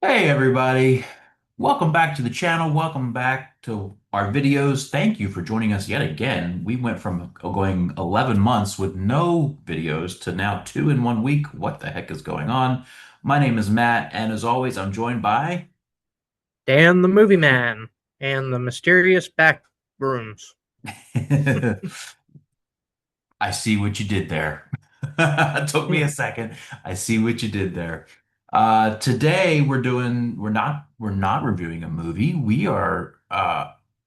Hey everybody, welcome back to the channel. Welcome back to our videos. Thank you for joining us yet again. We went from going 11 months with no videos to now 2 in 1 week. What the heck is going on? My name is Matt, and as always, I'm joined by Dan the Movie Man and the mysterious back rooms. I see what you did there. It took me a second. I see what you did there. Today we're not reviewing a movie. We are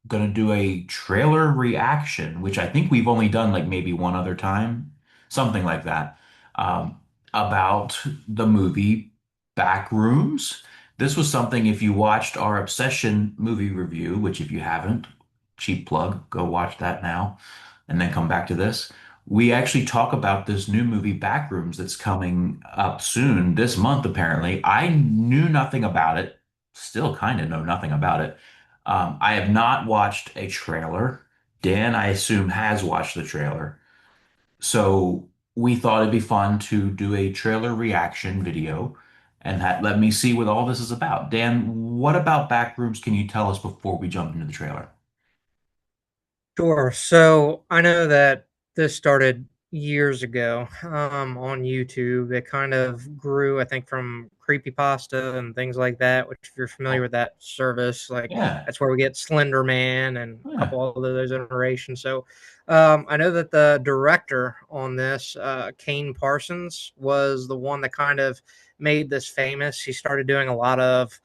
gonna do a trailer reaction, which I think we've only done like maybe one other time, something like that, about the movie Backrooms. This was something if you watched our Obsession movie review, which if you haven't, cheap plug, go watch that now and then come back to this. We actually talk about this new movie Backrooms that's coming up soon this month, apparently. I knew nothing about it, still kind of know nothing about it. I have not watched a trailer. Dan, I assume, has watched the trailer. So we thought it'd be fun to do a trailer reaction video and let me see what all this is about. Dan, what about Backrooms can you tell us before we jump into the trailer? Sure. So I know that this started years ago on YouTube. It kind of grew, I think, from creepypasta and things like that, which if you're familiar Oh, with that service, like yeah, that's where we get Slender Man and a yeah. couple of those iterations. So I know that the director on this, Kane Parsons, was the one that kind of made this famous. He started doing a lot of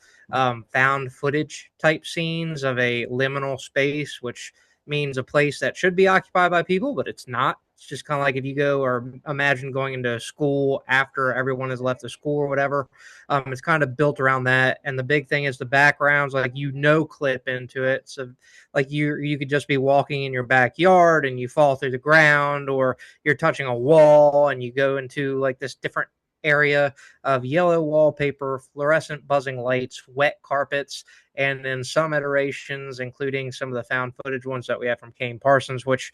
found footage type scenes of a liminal space, which means a place that should be occupied by people, but it's not. It's just kind of like if you go or imagine going into school after everyone has left the school or whatever. It's kind of built around that. And the big thing is the backgrounds, like clip into it. So like you could just be walking in your backyard and you fall through the ground, or you're touching a wall and you go into like this different area of yellow wallpaper, fluorescent buzzing lights, wet carpets, and then some iterations, including some of the found footage ones that we have from Kane Parsons, which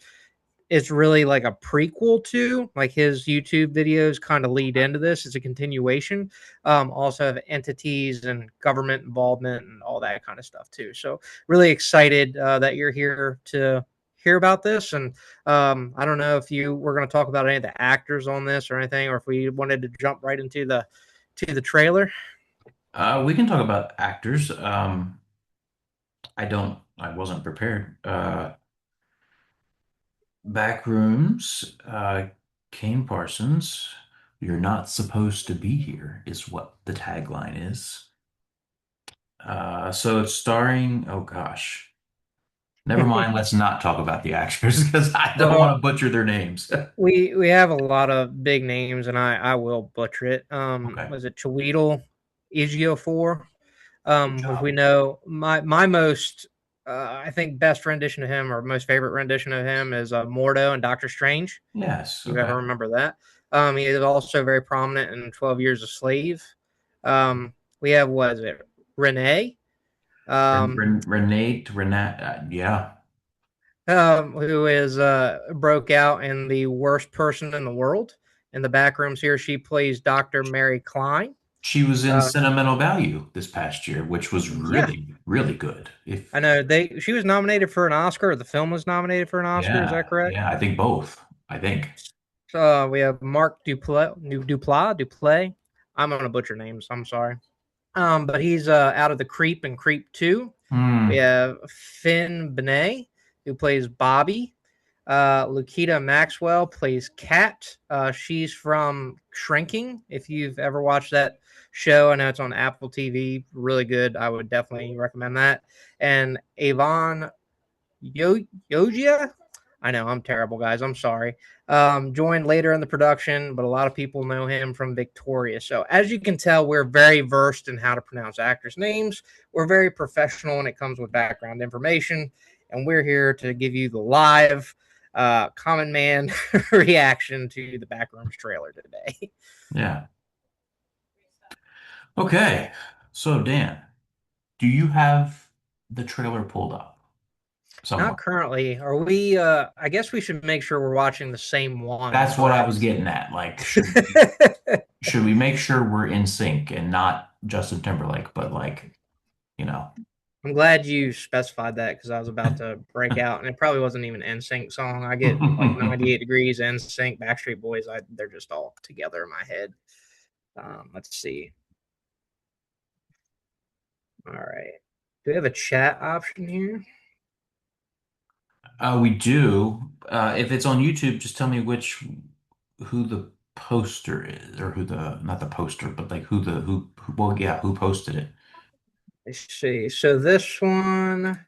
is really like a prequel to like his YouTube videos kind of lead into this. It's a continuation. Also have entities and government involvement and all that kind of stuff too. So really excited that you're here to hear about this. And I don't know if you were going to talk about any of the actors on this or anything, or if we wanted to jump right into the trailer. We can talk about actors. I wasn't prepared. Backrooms, Kane Parsons, you're not supposed to be here, is what the tagline is. So it's starring, oh gosh, never mind. Let's not talk about the actors because I don't want Well, to butcher their names. we have a lot of big names, and I will butcher it. Okay. Was it Chiweedle Ejiofor? Good Which we job. know my most I think best rendition of him or most favorite rendition of him is Mordo and Doctor Strange. Yes. If you Okay. ever remember that. He is also very prominent in 12 Years a Slave. We have what is it, Renee, um, Renate, yeah. who is broke out in the worst person in the world. In the back rooms here, she plays Dr. Mary Klein. She was in Uh, Sentimental Value this past year, which was yeah, really, really good. If I know she was nominated for an Oscar. Or the film was nominated for an Oscar. Is that Yeah, correct? yeah, I think both. I think. So we have Mark Duplay. I'm gonna butcher names. I'm sorry. But he's out of the Creep and Creep 2. We Hmm. have Finn Benet, who plays Bobby. Lukita Maxwell plays Kat. She's from Shrinking. If you've ever watched that show, I know it's on Apple TV. Really good. I would definitely recommend that. And Avon Yogia. I know I'm terrible, guys. I'm sorry. Joined later in the production, but a lot of people know him from Victoria. So, as you can tell, we're very versed in how to pronounce actors' names. We're very professional when it comes with background information, and we're here to give you the live common man reaction to the Backrooms trailer today. Yeah. Okay. So, Dan, do you have the trailer pulled up Not somewhere? currently. Are we? I guess we should make sure we're watching the same one, That's what I was correct? getting at. Like, should we make sure we're in sync and not Justin Timberlake, but like, you know. I'm glad you specified that because I was about to break out, and it probably wasn't even an NSYNC song. I get like 98 Degrees, NSYNC, Backstreet Boys. They're just all together in my head. Let's see. All right. Do we have a chat option here? We do. If it's on YouTube, just tell me who the poster is, or who the not the poster, but like well, yeah, who posted it. Let's see. So this one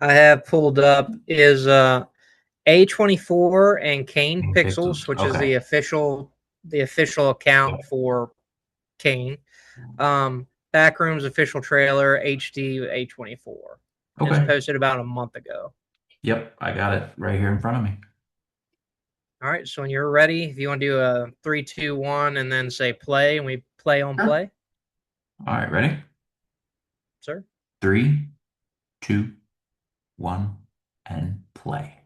I have pulled up is A24 and Kane Pixels. Pixels, which is Okay. the official account Yep. for Kane. Backrooms official trailer HD A24. It was Okay. posted about a month ago. Yep, I got it right here in front of me. All right, so when you're ready, if you want to do a three, two, one, and then say play, and we play on Sure. play, All right, ready? sir. 3, 2, 1, and play.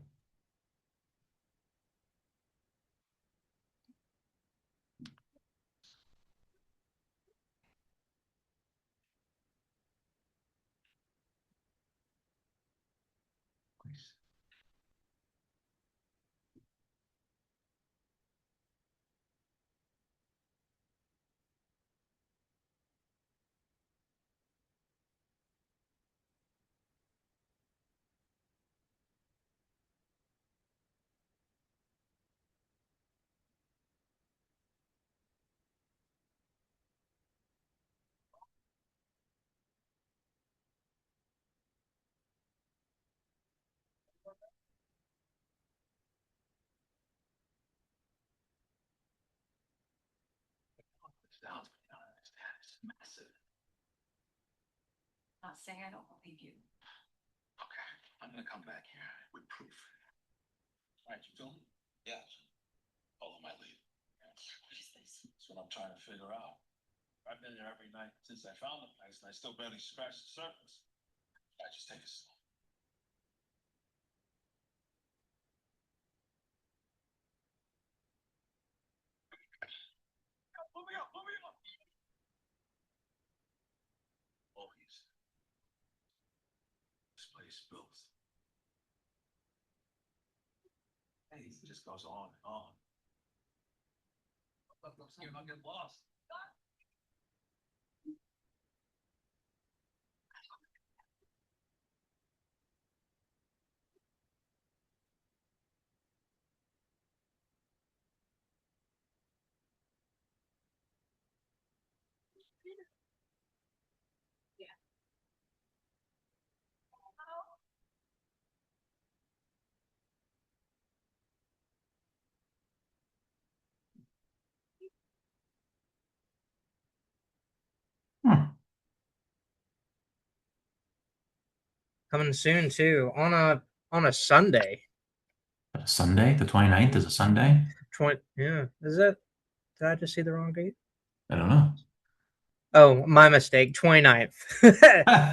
Hmm. Coming soon too on a Sunday. Sunday, the 29th is a Sunday? 20, yeah, is it? Did I just see the wrong date? I don't know. Oh, my mistake. 29th.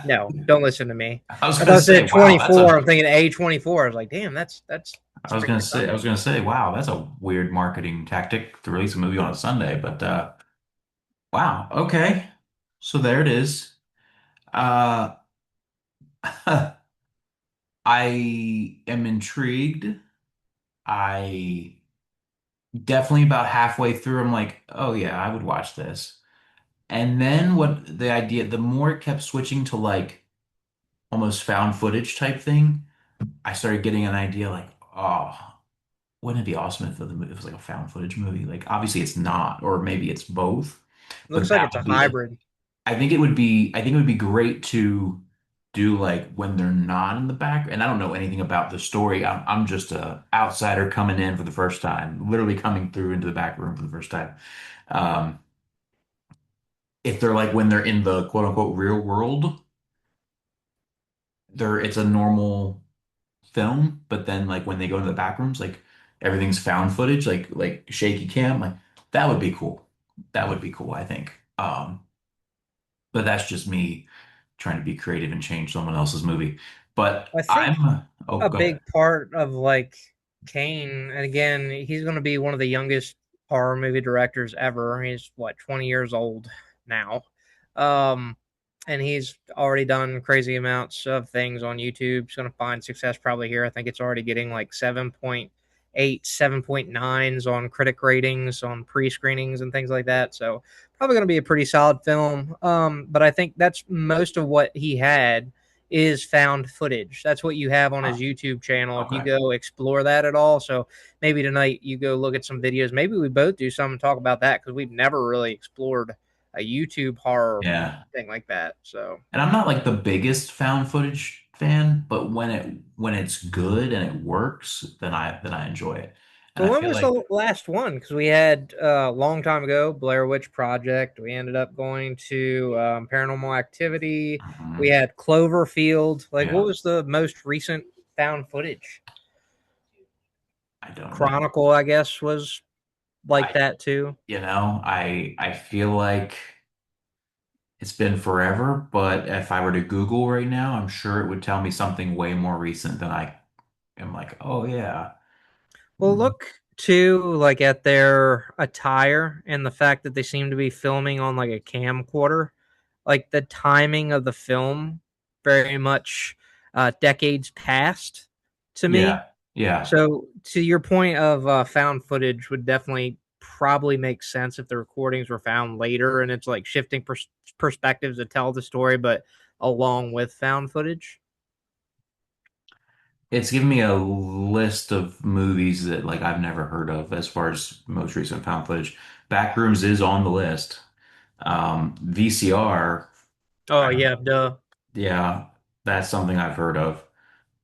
No, don't listen to me. I was I gonna thought it say, said wow, that's 24. a I'm thinking A24. I was like, damn, that's I was gonna freaking say, Sunday. wow, that's a weird marketing tactic to release a movie on a Sunday, but wow, okay. So there it is. Uh I am intrigued. I definitely about halfway through, I'm like, oh yeah, I would watch this. And then the more it kept switching to like almost found footage type thing, I started getting an idea like, oh, wouldn't it be awesome if it was like a found footage movie? Like, obviously it's not, or maybe it's both, but Looks like that it's a would be, hybrid. I think it would be great to do like when they're not in the back. And I don't know anything about the story. I'm just a outsider coming in for the first time, literally coming through into the back room for the first time. Um, if they're like when they're in the quote unquote real world, it's a normal film, but then like when they go into the back rooms, like everything's found footage, like shaky cam, like that would be cool. That would be cool, I think. But that's just me trying to be creative and change someone else's movie. But I think oh, a go ahead. big part of like Kane, and again, he's going to be one of the youngest horror movie directors ever. He's what 20 years old now. Um, and he's already done crazy amounts of things on YouTube. He's going to find success probably here. I think it's already getting like 7.8, 7.9s on critic ratings, on pre screenings, and things like that. So, probably going to be a pretty solid film. But I think that's most of what he had is found footage. That's what you have on his Oh, YouTube channel. If you okay. go explore that at all, so maybe tonight you go look at some videos. Maybe we both do some and talk about that because we've never really explored a YouTube horror Yeah. thing like that. So, And I'm not like the biggest found footage fan, but when it's good and it works, then I enjoy it. And so I when feel was like the last one? Because we had a long time ago Blair Witch Project. We ended up going to Paranormal Activity. We mhm, had Cloverfield. Like, what yeah, was the most recent found footage? I don't know. Chronicle, I guess, was like I that too. I feel like it's been forever, but if I were to Google right now, I'm sure it would tell me something way more recent than I am like, oh yeah. Well, Hmm. look too, like at their attire and the fact that they seem to be filming on like a camcorder. Like the timing of the film, very much decades past to me. Yeah, yeah. So, to your point of found footage, would definitely probably make sense if the recordings were found later and it's like shifting perspectives to tell the story, but along with found footage. It's given me a list of movies that like I've never heard of as far as most recent found footage. Backrooms is on the list. VCR, Oh yeah, duh. yeah, that's something I've heard of.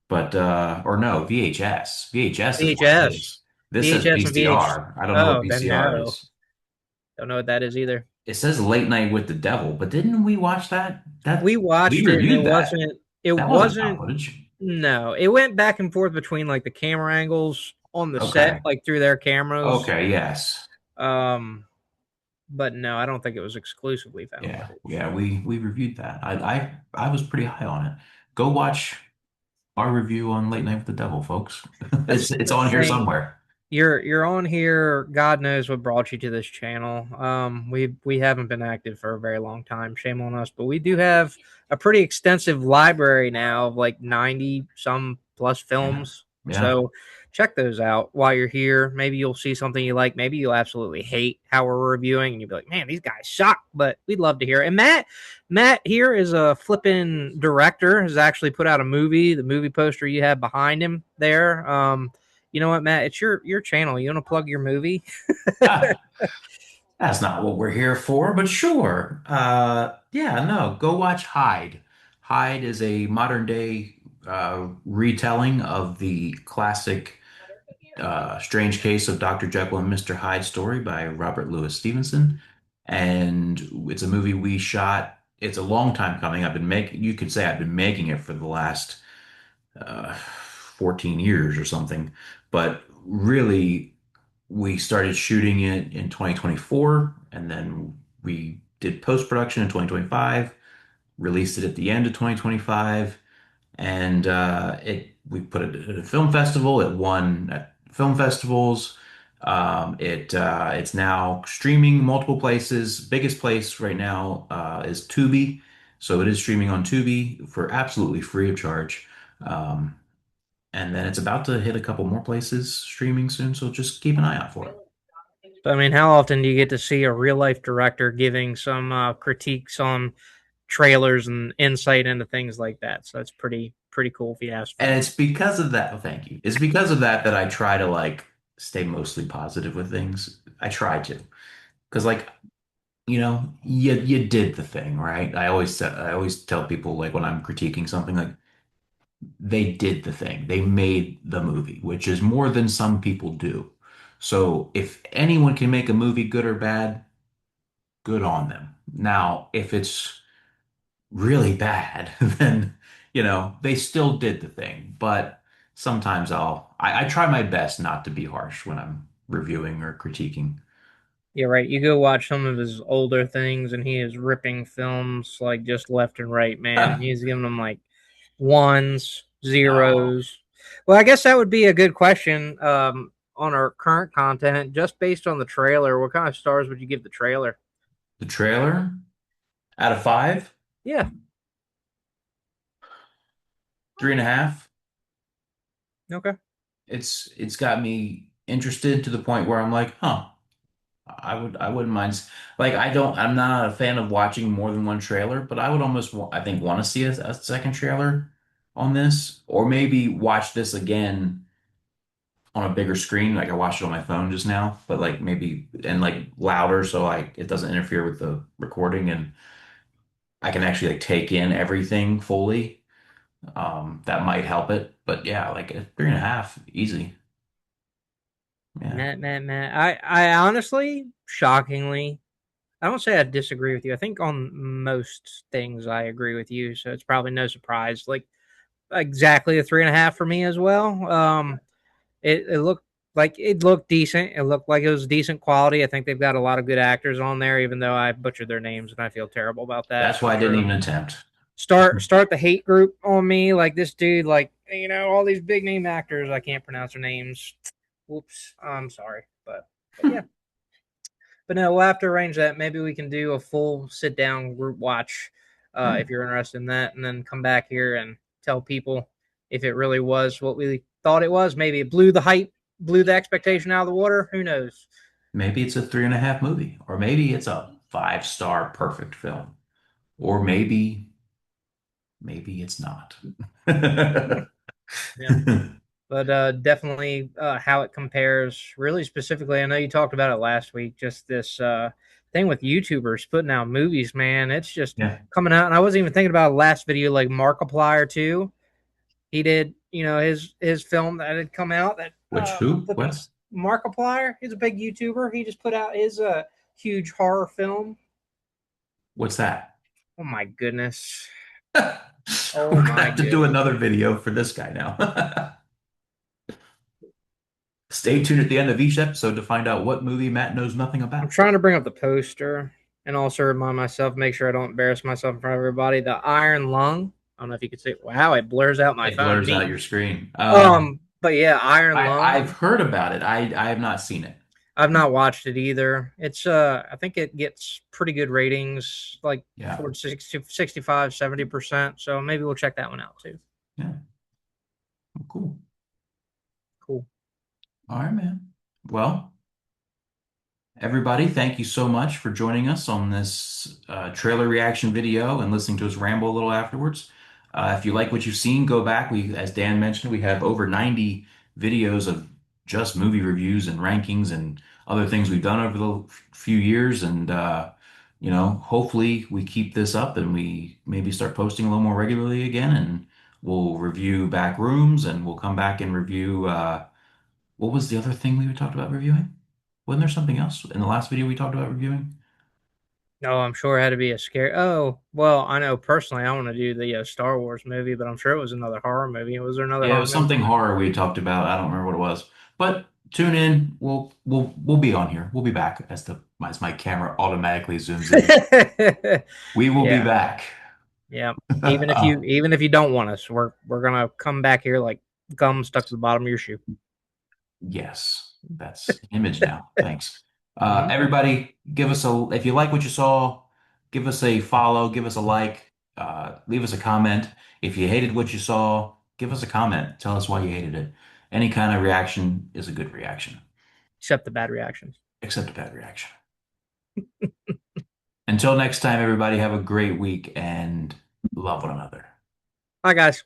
But or no, VHS. VHS is what it VHS, is. This says VHS and VH. VCR. I don't know what Oh, then VCR no, is. don't know what that is either. It says Late Night with the Devil, but didn't we watch that? We We watched it and it reviewed that. wasn't. It That wasn't found wasn't. footage. No, it went back and forth between like the camera angles on the set, Okay. like through their cameras. Okay, yes. Um, but no, I don't think it was exclusively found Yeah. footage. Yeah, we reviewed that. I was pretty high on it. Go watch our review on Late Night with the Devil, folks. That's It's the on here thing. somewhere. You're on here. God knows what brought you to this channel. We haven't been active for a very long time. Shame on us, but we do have a pretty extensive library now of like 90 some plus Yeah. films. Yeah. So check those out while you're here. Maybe you'll see something you like. Maybe you'll absolutely hate how we're reviewing, and you'll be like, "Man, these guys suck." But we'd love to hear it. And Matt here is a flipping director. Has actually put out a movie. The movie poster you have behind him there. You know what, Matt? It's your channel. You want to plug your movie? Ah, that's not what we're here for, but sure. Yeah, no, go watch Hyde. Hyde is a modern day retelling of the classic Strange Case of Dr. Jekyll and Mr. Hyde story by Robert Louis Stevenson. And it's a movie we shot. It's a long time coming. You could say I've been making it for the last 14 years or something. But really, we started shooting it in 2024, and then we did post-production in 2025, released it at the end of 2025, and it we put it at a film festival. It won at film festivals. It's now streaming multiple places. Biggest place right now is Tubi, so it is streaming on Tubi for absolutely free of charge. Um, and then it's about to hit a couple more places streaming soon, so just keep an eye out for it. I mean, how often do you get to see a real life director giving some critiques on trailers and insight into things like that? So that's pretty cool if you ask And me. it's because of that. Oh, thank you. It's because of that that I try to like stay mostly positive with things. I try to, because like you did the thing, right? I always tell people like when I'm critiquing something like they did the thing. They made the movie, which is more than some people do. So if anyone can make a movie good or bad, good on them. Now, if it's really bad, then they still did the thing. But sometimes I try my best not to be harsh when I'm reviewing or critiquing. Yeah, right. You go watch some of his older things, and he is ripping films like just left and right, man. He's giving them like ones, No. zeros. Well, I guess that would be a good question on our current content. Just based on the trailer, what kind of stars would you give the trailer? The trailer, Out of five, Yeah. 3.5. Okay. It's got me interested to the point where I'm like, huh, I wouldn't mind. Like I'm not a fan of watching more than one trailer, but I would almost I think want to see a second trailer on this, or maybe watch this again on a bigger screen. Like I watched it on my phone just now, but like maybe and like louder so like it doesn't interfere with the recording and I can actually like take in everything fully. That might help it. But yeah, like a 3.5, easy. Yeah. Matt. I honestly, shockingly, I don't say I disagree with you. I think on most things I agree with you, so it's probably no surprise. Like exactly a 3.5 for me as well. It looked like it looked decent. It looked like it was decent quality. I think they've got a lot of good actors on there, even though I butchered their names and I feel terrible about that. That's I'm why I didn't sure even attempt. start the hate group on me, like this dude, like all these big name actors. I can't pronounce their names. Whoops, I'm sorry, but yeah. But no, we'll have to arrange that. Maybe we can do a full sit down group watch Yeah. if you're interested in that, and then come back here and tell people if it really was what we thought it was. Maybe it blew the hype, blew the expectation out of the water. Who knows? Maybe it's a 3.5 movie, or maybe it's a 5-star perfect film, or maybe it's not. Yeah. But definitely how it compares really specifically. I know you talked about it last week, just this thing with YouTubers putting out movies, man. It's just Yeah. coming out. And I wasn't even thinking about last video, like Markiplier too. He did, his film that had come out that Which who? the What? Markiplier, he's a big YouTuber. He just put out his huge horror film. What's that? Oh my goodness. We're Oh gonna my have to do goodness. another video for this guy now. Stay tuned at the end of each episode to find out what movie Matt knows nothing I'm about. trying to bring up the poster and also remind myself, make sure I don't embarrass myself in front of everybody. The Iron Lung. I don't know if you can see it. Wow, it blurs out my It phone. blurs out Neat. your screen. But yeah, Iron I've Lung. heard about it. I have not seen it. I've not watched it either. It's I think it gets pretty good ratings, like Yeah. towards 60, 65, 70%. So maybe we'll check that one out too. Yeah. Cool. Cool. All right, man. Well, everybody, thank you so much for joining us on this trailer reaction video and listening to us ramble a little afterwards. If you like what you've seen, go back. As Dan mentioned, we have over 90 videos of just movie reviews and rankings and other things we've done over the few years. And, hopefully we keep this up and we maybe start posting a little more regularly again. And we'll review Backrooms and we'll come back and review, what was the other thing we talked about reviewing? Wasn't there something else in the last video we talked about reviewing? No, I'm sure it had to be a scary. Oh, well, I know personally I want to do the Star Wars movie, but I'm sure it was another horror movie. Was there another Yeah, it horror was movie? something horror we talked about. I don't remember what it was. But tune in. We'll be on here. We'll be back as my camera automatically zooms in. We will be Yeah, back. yeah. Even if you don't want us, we're gonna come back here like gum stuck to the bottom of your shoe. Yes, that's an image now. Thanks. Mhm. Everybody, if you like what you saw, give us a follow, give us a like, leave us a comment. If you hated what you saw, give us a comment. Tell us why you hated it. Any kind of reaction is a good reaction, Except the bad reactions. except a bad reaction. Until next time, everybody, have a great week and love one another. Bye, guys.